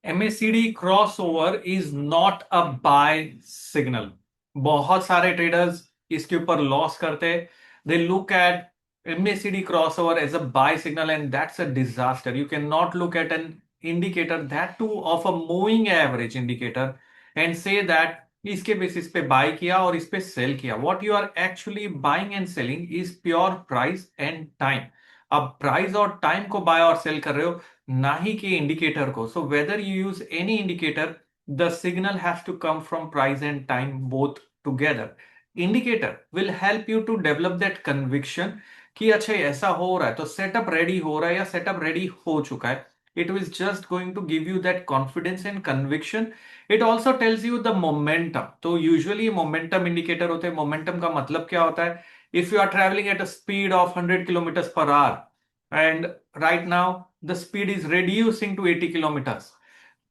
MACD crossover is not a buy signal. बहुत सारे traders इसके ऊपर लॉस करते। They look at MACD crossover as a buy signal and that's a disaster. You can not look at an indicator that two of a moving average indicator and say that इसके basis पे buy किया और इस पे sell किया। What you are actually buying and selling is pure price and time. अब price और time को बाय और सेल कर रहे हो, ना ही कि इंडिकेटर को। So whether you use any indicator, the signal has to come from price and time both together. Indicator will help you to develop that conviction कि अच्छा ऐसा हो रहा है तो सेटअप रेडी हो रहा है या सेटअप रेडी हो चुका है। It is just going to give you that confidence and conviction. It also tells you the momentum. तो यूजुअली मोमेंटम इंडिकेटर होते हैं। मोमेंटम का मतलब क्या होता है? If you are travelling at a speed of 100 kilometre per hour and right now the speed is reducing to 80 kilometres,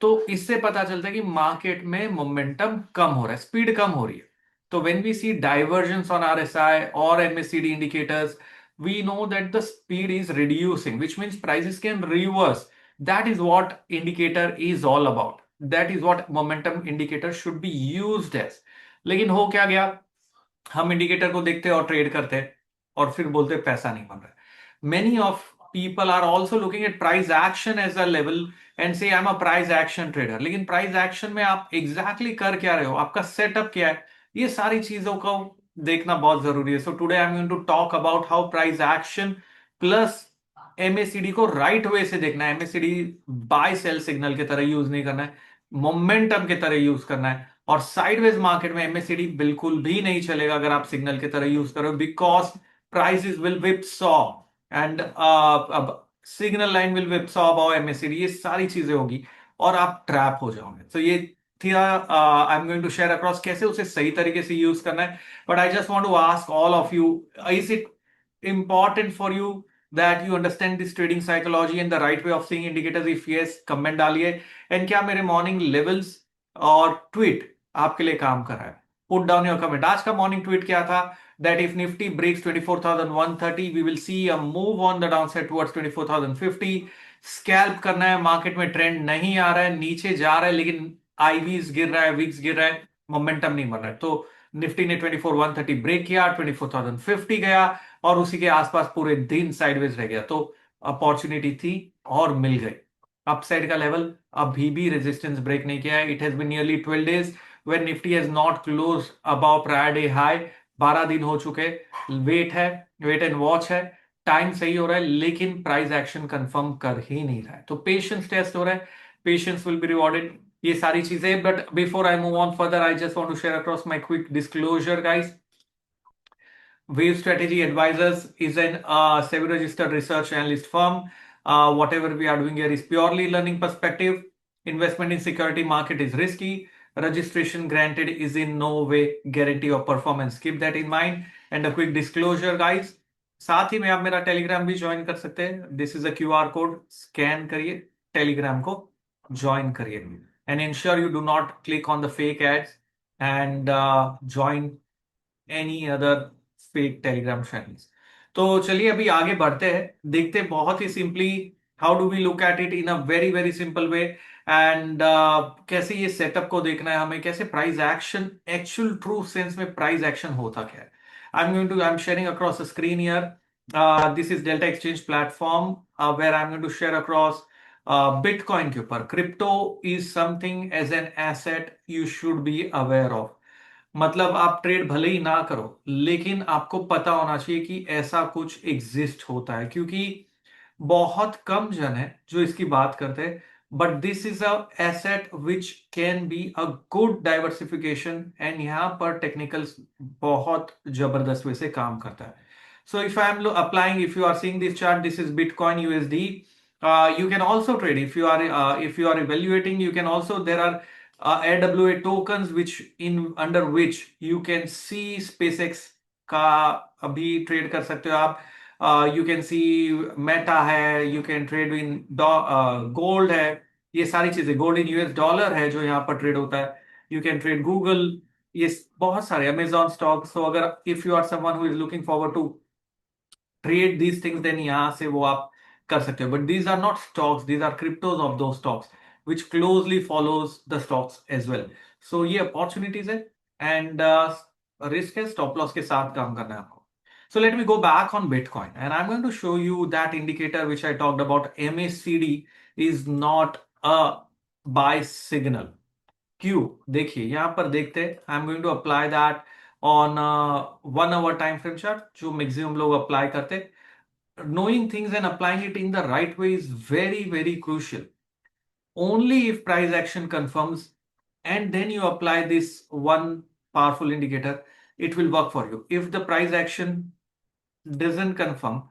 तो इससे पता चलता है कि मार्केट में मोमेंटम कम हो रहा है, स्पीड कम हो रही है। तो when we see divergence on RSI और MACD indicators, we know that the speed is reducing, which means prices can reverse. That is what indicator is all about. That is what momentum indicator should be used as. लेकिन हो क्या गया, हम indicator को देखते हैं और trade करते हैं और फिर बोलते हैं पैसा नहीं बन रहा है। Many of people are also looking at price action as a level and say I am a price action trader. लेकिन प्राइस एक्शन में आप एग्जैक्टली कर क्या रहे हो, आपका सेटअप क्या है, ये सारी चीजों को देखना बहुत जरूरी है। So today I am going to talk about how price action plus MACD को राइट वे से देखना है। MACD बाय सेल सिग्नल की तरह यूज नहीं करना है, मोमेंटम की तरह यूज करना है। और साइडवेज मार्केट में MACD बिल्कुल भी नहीं चलेगा अगर आप सिग्नल की तरह यूज करो, because prices will whipsaw and अब signal line will whipsaw about MACD। ये सारी चीजें होगी और आप ट्रैप हो जाओगे। तो ये थी I am going to share across कैसे उसे सही तरीके से यूज करना है। But I just want to ask all of you, is it important for you that you understand this trading psychology and the right way of seeing indicators? If yes, comment डालिए। And क्या मेरे morning levels और tweet आपके लिए काम कर रहा है? Put down your comment. आज का मॉर्निंग ट्वीट क्या था? That if Nifty breaks 24,130 we will see a move on the down side towards 24,050। Scalp करना है, मार्केट में ट्रेंड नहीं आ रहा है, नीचे जा रहा है लेकिन आईवीज गिर रहा है, विक्स गिर रहा है, मोमेंटम नहीं बन रहा है। तो निफ्टी ने 24,130 ब्रेक किया, 24,050 गया और उसी के आसपास पूरे दिन साइडवेज रह गया। तो अपॉर्चुनिटी थी और मिल गई। अपसाइड का लेवल अभी भी रेजिस्टेंस ब्रेक नहीं किया है। It has been nearly 12 days when Nifty has not close above prior day high. 12 दिन हो चुके। वेट है, वेट एंड वॉच है। टाइम सही हो रहा है लेकिन प्राइस एक्शन कंफर्म कर ही नहीं रहा है। तो पेशेंस टेस्ट हो रहा है, पेशेंस विल बी रिवॉर्डेड, ये सारी चीजें। But before I move on further, I just want to share across my quick disclosure guys. Wave Strategy Advisors is an SEBI registered research analyst firm. Whatever we are doing here is purely learning perspective. Investment in security market is risky. Registration granted is in no way guarantee of performance. Keep that in mind. And a quick disclosure, guys. साथ ही में आप मेरा Telegram भी join कर सकते हैं। This is a QR code, scan करिए, Telegram को ज्वाइन करिए and ensure you do not click on the fake ads and join any other fake Telegram channels. तो चलिए अभी आगे बढ़ते हैं, देखते हैं बहुत ही simply how do we look at it in a very very simple way. And कैसे ये सेटअप को देखना है हमें, कैसे price action actual true sense में प्राइस एक्शन होता क्या है। I am sharing across the screen here. This is Delta Exchange platform where I am going to share across bitcoin के ऊपर। Crypto is something as an asset you should be aware of. मतलब आप trade भले ही ना करो लेकिन आपको पता होना चाहिए कि ऐसा कुछ एग्जिस्ट होता है, क्योंकि बहुत कम जन है जो इसकी बात करते हैं। But this is a asset which can be a good diversification and यहां पर टेक्निकल्स बहुत जबरदस्त वैसे काम करता है। So if I am applying, if you are seeing this chart, this is bitcoin USD. You can also trade if you are evaluating. You can also, there are AWA tokens which in under which you can see SpaceX का अभी trade कर सकते हो आप। You can see Meta है, you can trade in gold है, ये सारी चीजें, गोल्ड इन US डॉलर है जो यहाँ पर ट्रेड होता है। यू कैन ट्रेड गूगल, ये बहुत सारे अमेजॉन स्टॉक्स। तो अगर if you are someone who is looking forward to trade these things, then यहां से वो आप कर सकते हो। But these are not stocks, these are cryptos of those stocks. which closely follows the stocks as well. So ये opportunities है and risk है, stop loss के साथ काम करना है आपको. So let me go back on Bitcoin and I'm going to show you that indicator which I talked about. MACD is not a buy signal. क्यों? देखिए यहां पर देखते हैं. I am going to apply that on 1 hour time frame chart, जो maximum लोग apply करते हैं. Knowing things and applying it in the right way is very, very crucial. Only if price action confirms and then you apply this one powerful indicator, it will work for you. If the price action doesn't confirm,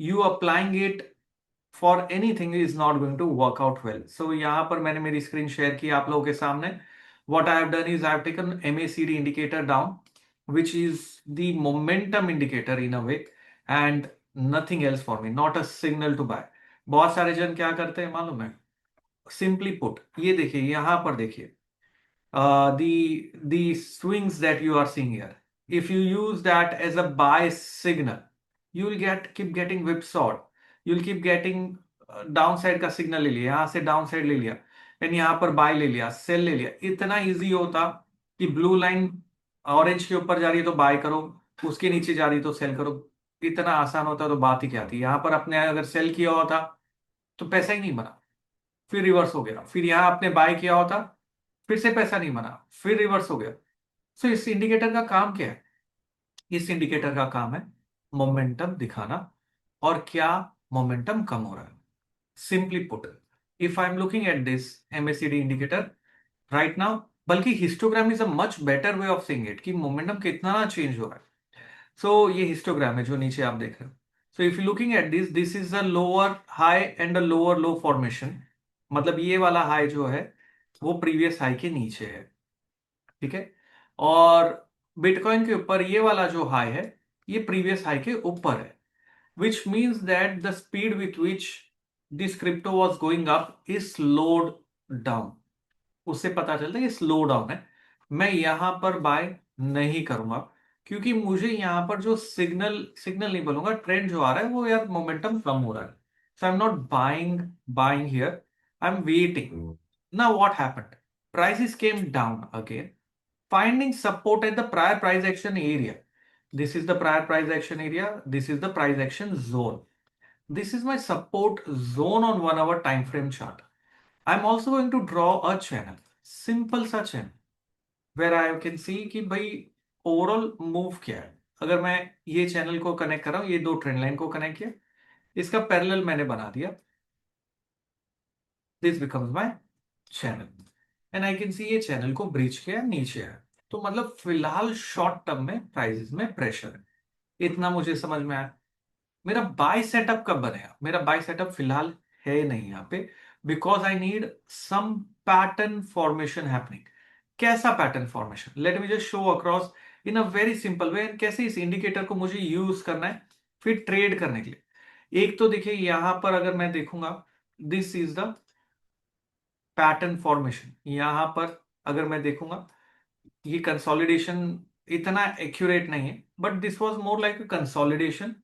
you applying it for anything is not going to work out well. So यहाँ पर मैंने मेरी screen share की आप लोगों के सामने. What I have done is I have taken MACD indicator down, which is the momentum indicator in a way, and nothing else for me, not a signal to buy. बहुत सारे जन क्या करते हैं मालूम है? Simply put, ये देखिए यहाँ पर देखिए, the swings that you are seeing here. If you use that as a buy signal, you will keep getting whipsawed. You'll keep getting downside का सिग्नल ले लिया, यहां से डाउनसाइड ले लिया, एंड यहां पर बाय ले लिया, सेल ले लिया. इतना इजी होता कि ब्लू लाइन ऑरेंज के ऊपर जा रही है तो बाय करो, उसके नीचे जा रही है तो सेल करो. इतना आसान होता तो बात ही क्या थी. यहां पर अपने अगर सेल किया होता तो पैसा ही नहीं बना, फिर रिवर्स हो गया. फिर यहां आपने बाय किया होता, फिर से पैसा नहीं बना, फिर रिवर्स हो गया. सो इस इंडिकेटर का काम क्या है? इस इंडिकेटर का काम है मोमेंटम दिखाना, और क्या मोमेंटम कम हो रहा है. Simply put, if I am looking at this MACD indicator right now, बल्कि histogram is a much better way of seeing it कि मोमेंटम कितना चेंज हो रहा है. सो ये हिस्टोग्राम है जो नीचे आप देख रहे हो. So if you looking at this, this is a lower high and a lower low formation. मतलब ये वाला हाई जो है वो प्रीवियस हाई के नीचे है, ठीक है. और बिटकॉइन के ऊपर ये वाला जो हाई है ये प्रीवियस हाई के ऊपर है, which means that the speed with which this crypto was going up is slowed down. उससे पता चलता है कि स्लो डाउन है. मैं यहां पर बाय नहीं करूंगा क्योंकि मुझे यहां पर जो सिग्नल सिग्नल नहीं बोलूंगा, ट्रेंड जो आ रहा है वो यार मोमेंटम कम हो रहा है. So I am not buying here, I am waiting. Now what happened? Prices came down again, finding support at the prior price action area. This is the prior price action area, this is the price action zone. This is my support zone on 1 hour time frame chart. I'm also going to draw a channel, simple सा channel, where I can see कि भाई overall move क्या है. अगर मैं ये channel को connect कर रहा हूं, ये दो ट्रेंड लाइन को कनेक्ट किया, इसका पैरेलल मैंने बना दिया, this becomes my channel, and I can see ये चैनल को ब्रीच किया नीचे है. तो मतलब फिलहाल शॉर्ट टर्म में प्राइसेस में प्रेशर है, इतना मुझे समझ में आया. मेरा बाय सेटअप कब बनेगा? मेरा बाय सेटअप फिलहाल है नहीं यहाँ पे, because I need some pattern formation happening. कैसा pattern formation? Let me just show across in a very simple way, कैसे इस इंडिकेटर को मुझे यूज करना है फिर ट्रेड करने के लिए. एक तो देखिए यहां पर अगर मैं देखूंगा, this is the pattern formation. यहां पर अगर मैं देखूंगा, ये कंसोलिडेशन इतना एक्यूरेट नहीं है, but this was more like a consolidation.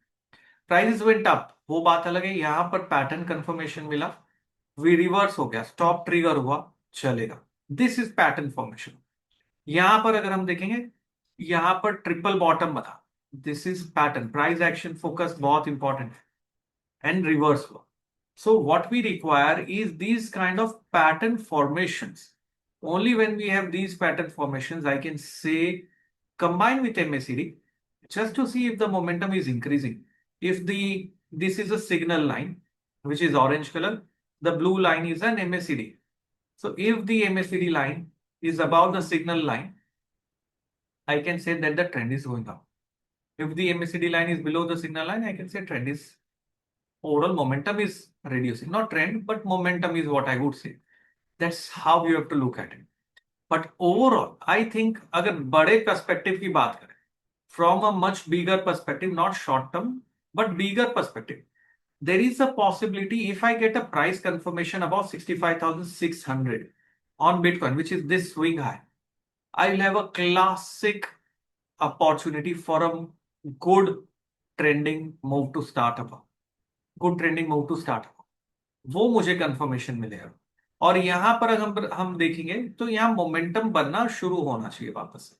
Price went up, वो बात अलग है. यहां पर पैटर्न कंफर्मेशन मिला, वी रिवर्स हो गया, स्टॉप ट्रिगर हुआ, चलेगा. This is pattern formation. यहां पर अगर हम देखेंगे, यहां पर ट्रिपल बॉटम बना, this is pattern. Price action focus बहुत इंपॉर्टेंट है, एंड रिवर्स हुआ. So what we require is these kind of pattern formations. Only when we have these pattern formations, I can say combine with MACD just to see if the momentum is increasing. If this is a signal line, which is orange color, the blue line is an MACD. So if the MACD line is above the signal line, I can say that the trend is going up. If the MACD line is below the signal line, I can say trend is overall momentum is reducing. Not trend, but momentum is what I would say. That's how you have to look at it. But overall, I think अगर बड़े perspective की बात करें, from a much bigger perspective, not short term, but bigger perspective, there is a possibility if I get a price confirmation about 65,600 on Bitcoin, which is this swing high, I will have a classic opportunity for a good trending move to start up. Good trending move to start, वो मुझे confirmation मिलेगा. और यहां पर अगर हम देखेंगे तो यहाँ मोमेंटम बनना शुरू होना चाहिए वापस से.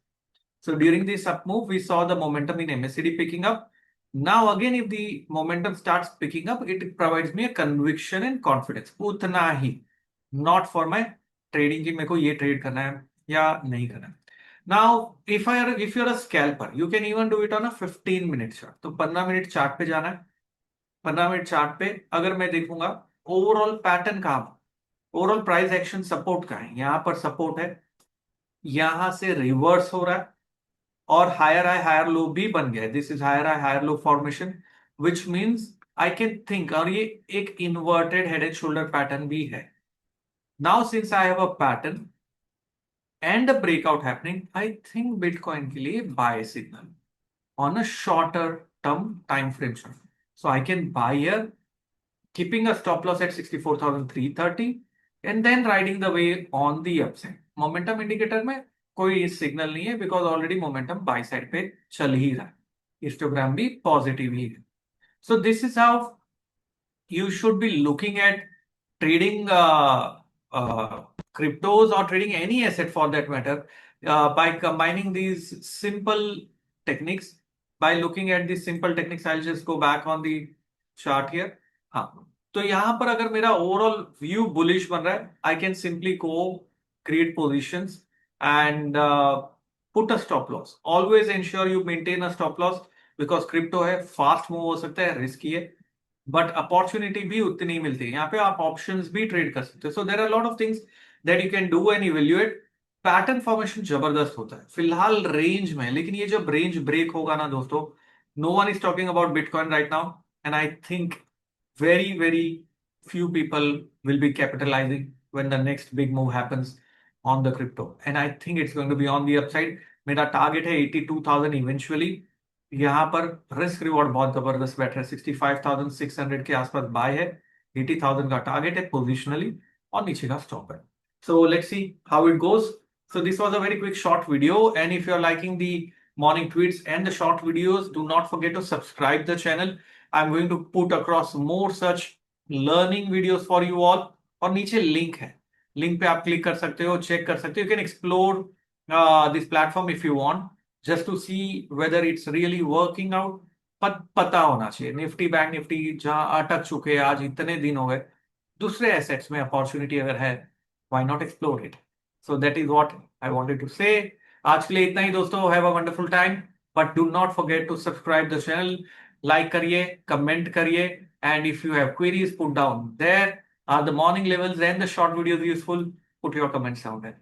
So during this up move, we saw the momentum in MACD picking up. Now again, if the momentum starts picking up, it provides me a conviction and confidence. उतना ही, not for my trading कि मेरे को ये trade करना है या नहीं करना है. Now, if you're a scalper, you can even do it on a 15-minute chart. तो 15 मिनट चार्ट पे जाना है. 15 मिनट चार्ट पे अगर मैं देखूंगा ओवरऑल पैटर्न कहाँ, ओवरऑल प्राइस एक्शन सपोर्ट का है, यहाँ पर सपोर्ट है, यहां से रिवर्स हो रहा है और हायर हाई हायर लो भी बन गया है. This is higher high higher low formation which means I can think, और ये एक inverted head and shoulder pattern भी है. Now since I have a pattern and a breakout happening, I think bitcoin के लिए buy signal on a shorter term time frame. So I can buy here keeping a stop loss at 64,330 and then riding the way on the upside. Momentum indicator में कोई signal नहीं है because already momentum by side पे चल ही रहा है, histogram भी positive ही है. So this is how you should be looking at trading cryptos or trading any asset for that matter by combining these simple techniques. By looking at these simple techniques, I'll just go back on the chart here. हाँ, तो यहां पर अगर मेरा overall view bullish बन रहा है, I can simply go create positions and put a stop loss. Always ensure you maintain a stop loss because crypto है, फास्ट मूव हो सकता है, रिस्की है, बट अपॉर्चुनिटी भी उतनी ही मिलती है. यहाँ पे आप ऑप्शंस भी ट्रेड कर सकते हो. So there are lot of things that you can do and evaluate. Pattern formation जबरदस्त होता है फिलहाल रेंज में, लेकिन ये जब रेंज ब्रेक होगा ना दोस्तों, no one is talking about bitcoin right now and I think very few people will be capitalizing when the next big move happens on the crypto, and I think it's going to be on the upside. मेरा target है 82,000 eventually. यहाँ पर risk reward बहुत जबरदस्त बैठ रहा है, 65,600 के आसपास बाय है, 80,000 का टारगेट है पोजिशनली और नीचे का स्टॉप है. So let's see how it goes. So this was a very quick short video, and if you're liking the morning tweets and the short videos, do not forget to subscribe the channel. I'm going to put across more such learning videos for you all. और नीचे link है, link पे आप click कर सकते हो, check कर सकते हो. You can explore this platform if you want, just to see whether it's really working out. पता होना चाहिए निफ्टी बैंक निफ्टी जहां अटक चुके हैं आज इतने दिन हो गए, दूसरे एसेट्स में अपॉर्चुनिटी अगर है, why not explore it. So that is what I wanted to say. आज के लिए इतना ही दोस्तों. Have a wonderful time, but do not forget to subscribe the channel, like करिए, कमेंट करिए, and if you have queries put down there. Are the morning levels and the short videos useful? Put your comments down there.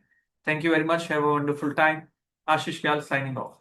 Thank you very much. Have a wonderful time. Ashish क्याल signing off.